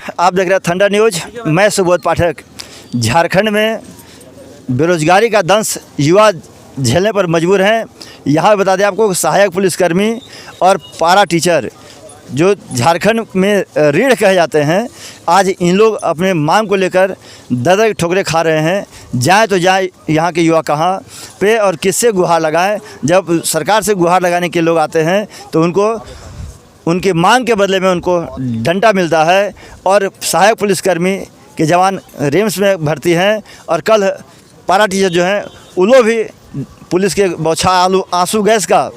आप देख रहे हैं थंडर न्यूज। मैं सुबोध पाठक। झारखंड में बेरोजगारी का दंश युवा झेलने पर मजबूर हैं। यहाँ बता दें आपको, सहायक पुलिसकर्मी और पारा टीचर जो झारखंड में रीढ़ कहे जाते हैं, आज इन लोग अपने मांग को लेकर दर ठोकरे खा रहे हैं। जाए तो जाए यहाँ के युवा कहाँ पे और किससे गुहार लगाएं। जब सरकार से गुहार लगाने के लोग आते हैं तो उनको उनकी मांग के बदले में उनको डंडा मिलता है। और सहायक पुलिसकर्मी के जवान रिम्स में भर्ती हैं और कल पारा टीचर जो हैं उन लोग भी पुलिस के आंसू गैस का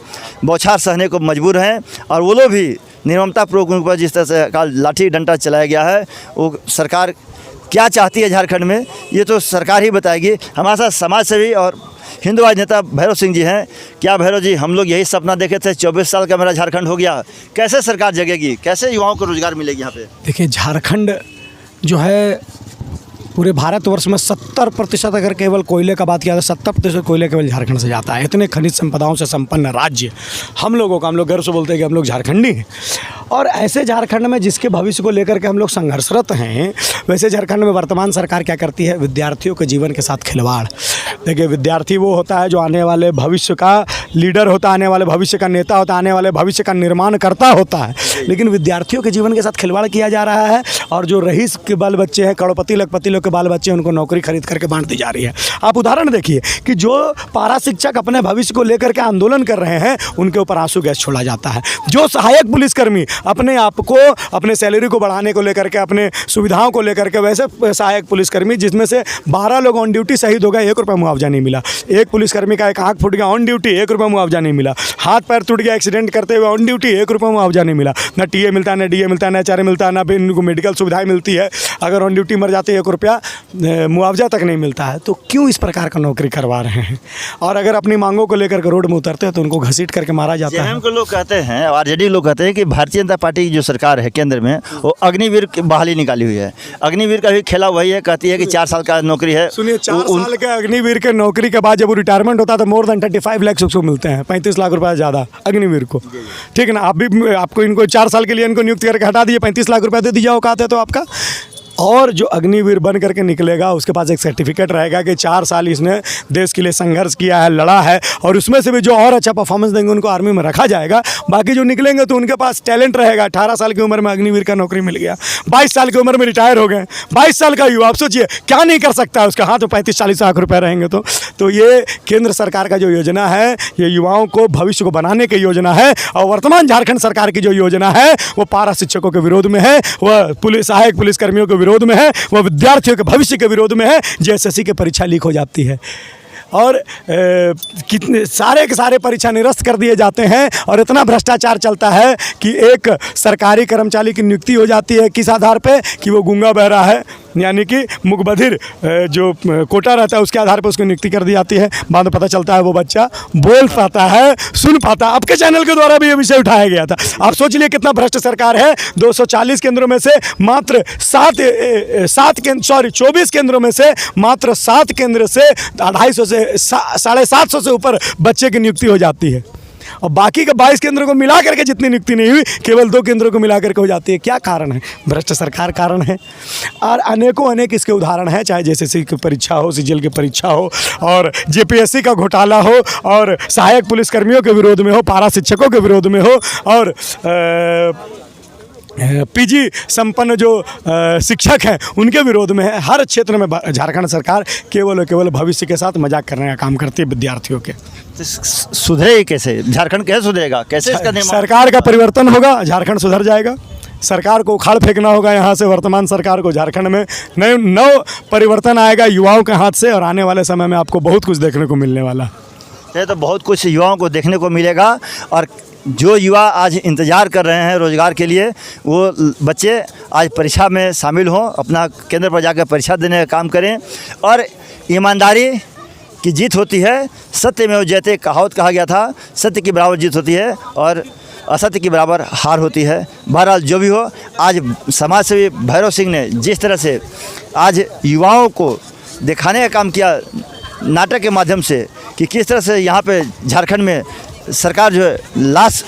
बौछार सहने को मजबूर हैं। और वो लोग भी निर्ममतापूर्वक उन पर जिस तरह से कल लाठी डंडा चलाया गया है, वो सरकार क्या चाहती है झारखंड में, ये तो सरकार ही बताएगी। हमारे साथ समाज सेवी और हिंदूवादी नेता भैरव सिंह जी हैं। क्या भैरव जी, हम लोग यही सपना देखे थे, 24 साल का मेरा झारखंड हो गया, कैसे सरकार जगेगी, कैसे युवाओं को रोजगार मिलेगी यहाँ पे? देखिए, झारखंड जो है पूरे भारतवर्ष में 70% अगर केवल कोयले का बात किया तो 70% कोयले केवल झारखंड से जाता है। इतने खनिज संपदाओं से संपन्न राज्य हम लोग गर्व से बोलते हैं कि हम लोग झारखंडी हैं। और ऐसे झारखंड में जिसके भविष्य को लेकर के हम लोग संघर्षरत हैं, वैसे झारखंड में वर्तमान सरकार क्या करती है? विद्यार्थियों के जीवन के साथ खिलवाड़। देखिए, विद्यार्थी वो होता है जो आने वाले भविष्य का लीडर होता है, आने वाले भविष्य का नेता होता है, आने वाले भविष्य का निर्माण करता होता है, लेकिन विद्यार्थियों के जीवन के साथ खिलवाड़ किया जा रहा है। और जो रईस के बाल बच्चे हैं, करोड़पति लखपति लोग के बाल बच्चे, उनको नौकरी खरीद करके बांट दी जा रही है। आप उदाहरण देखिए कि जो पारा शिक्षक अपने भविष्य को लेकर के आंदोलन कर रहे हैं, उनके ऊपर आंसू गैस छोड़ा जाता है। जो सहायक पुलिसकर्मी अपने आप को, अपने सैलरी को बढ़ाने को लेकर के, अपने सुविधाओं को लेकर के, वैसे सहायक पुलिसकर्मी जिसमें से 12 लोग ऑन ड्यूटी शहीद हो गए, 1 रुपये मुआवजा नहीं मिला। एक पुलिसकर्मी का एक आँख फूट गया ऑन ड्यूटी, 1 रुपये मुआवजा नहीं मिला। हाथ पैर टूट गया एक्सीडेंट करते हुए ऑन ड्यूटी, 1 रुपये मुआवजा नहीं मिला। ना टीए मिलता है, ना डीए मिलता है, ना एचआरए मिलता है, ना भी इनको मेडिकल सुविधाएं मिलती है। अगर ऑन ड्यूटी मर जाते 1 रुपया मुआवजा तक नहीं मिलता है। तो क्यों इस प्रकार का नौकरी करवा रहे हैं? और अगर अपनी मांगों को लेकर के रोड में उतरते हैं तो उनको घसीट करके मारा जाता है। को लोग कहते हैं, आरजेडी लोग कहते हैं कि भारतीय जनता पार्टी की जो सरकार है केंद्र में, वो अग्निवीर की बहाली निकाली हुई है। अग्निवीर का भी खेला वही है, कहती है कि 4 साल का नौकरी है। सुनिए, 4 साल के अग्निवीर के नौकरी के बाद जब वो रिटायरमेंट होता है तो मोर देन 35 लाख उसको मिलते हैं, 35 लाख रुपये ज़्यादा अग्निवीर को। ठीक है ना? आप भी आपको इनको 4 साल के लिए इनको नियुक्त करके हटा दिए, 35 लाख रुपये दे दीजिए औकात है तो आपका। और जो अग्निवीर बन करके निकलेगा उसके पास एक सर्टिफिकेट रहेगा कि 4 साल इसने देश के लिए संघर्ष किया है, लड़ा है, और उसमें से भी जो और अच्छा परफॉर्मेंस देंगे उनको आर्मी में रखा जाएगा। बाकी जो निकलेंगे तो उनके पास टैलेंट रहेगा। 18 साल की उम्र में अग्निवीर का नौकरी मिल गया, 22 साल की उम्र में रिटायर हो गए, 22 साल का युवा, आप सोचिए क्या नहीं कर सकता है उसका। हाँ, तो 35-40 लाख रुपये रहेंगे तो ये केंद्र सरकार का जो योजना है, ये युवाओं को भविष्य को बनाने की योजना है। और वर्तमान झारखंड सरकार की जो योजना है वो पारा शिक्षकों के विरोध में है, वह सहायक पुलिसकर्मियों के विरोध में है, वह विद्यार्थियों के भविष्य के विरोध में है। जेएसएससी की परीक्षा लीक हो जाती है और कितने सारे के सारे परीक्षा निरस्त कर दिए जाते हैं। और इतना भ्रष्टाचार चलता है कि एक सरकारी कर्मचारी की नियुक्ति हो जाती है किस आधार पे? कि वो गूंगा बहरा है, यानी कि मुखबधिर जो कोटा रहता है उसके आधार पर उसकी नियुक्ति कर दी जाती है। बाद में पता चलता है वो बच्चा बोल पाता है, सुन पाता है। आपके चैनल के द्वारा भी ये विषय उठाया गया था। आप सोच लिए कितना भ्रष्ट सरकार है। 240 केंद्रों में से मात्र 24 केंद्रों में से मात्र 7 केंद्र से 250 से 750 से ऊपर बच्चे की नियुक्ति हो जाती है। और बाकी के 22 केंद्रों को मिला करके जितनी नियुक्ति नहीं हुई, केवल 2 केंद्रों को मिला करके हो जाती है। क्या कारण है? भ्रष्ट सरकार कारण है। और अनेक इसके उदाहरण हैं, चाहे जेएसएससी की परीक्षा हो, सीजीएल की परीक्षा हो, और जेपीएससी का घोटाला हो, और सहायक पुलिसकर्मियों के विरोध में हो, पारा शिक्षकों के विरोध में हो, और पीजी संपन्न जो शिक्षक हैं उनके विरोध में है। हर क्षेत्र में झारखंड सरकार केवल और केवल भविष्य के साथ मजाक करने का काम करती है विद्यार्थियों के। सुधरेगी कैसे? झारखंड कैसे सुधरेगा? कैसे इसका निर्माण? सरकार का परिवर्तन होगा, झारखंड सुधर जाएगा। सरकार को उखाड़ फेंकना होगा यहाँ से, वर्तमान सरकार को। झारखंड में नव परिवर्तन आएगा युवाओं के हाथ से, और आने वाले समय में आपको बहुत कुछ देखने को मिलने वाला है। तो बहुत कुछ युवाओं को देखने को मिलेगा। और जो युवा आज इंतज़ार कर रहे हैं रोज़गार के लिए, वो बच्चे आज परीक्षा में शामिल हों, अपना केंद्र पर जाकर परीक्षा देने का काम करें। और ईमानदारी की जीत होती है, सत्य में जयते कहावत कहा गया था। सत्य की बराबर जीत होती है और असत्य की बराबर हार होती है। बहरहाल जो भी हो, आज समाज सेवी भैरव सिंह ने जिस तरह से आज युवाओं को दिखाने का काम किया नाटक के माध्यम से, कि किस तरह से यहाँ पे झारखंड में सरकार जो है लाश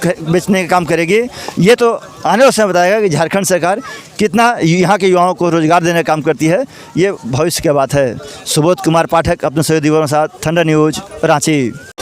बेचने का काम करेगी। ये तो आने वाले समय बताएगा कि झारखंड सरकार कितना यहाँ के युवाओं को रोज़गार देने का काम करती है। ये भविष्य की बात है। सुबोध कुमार पाठक अपने सहयोगी के साथ, थंडर न्यूज़, रांची।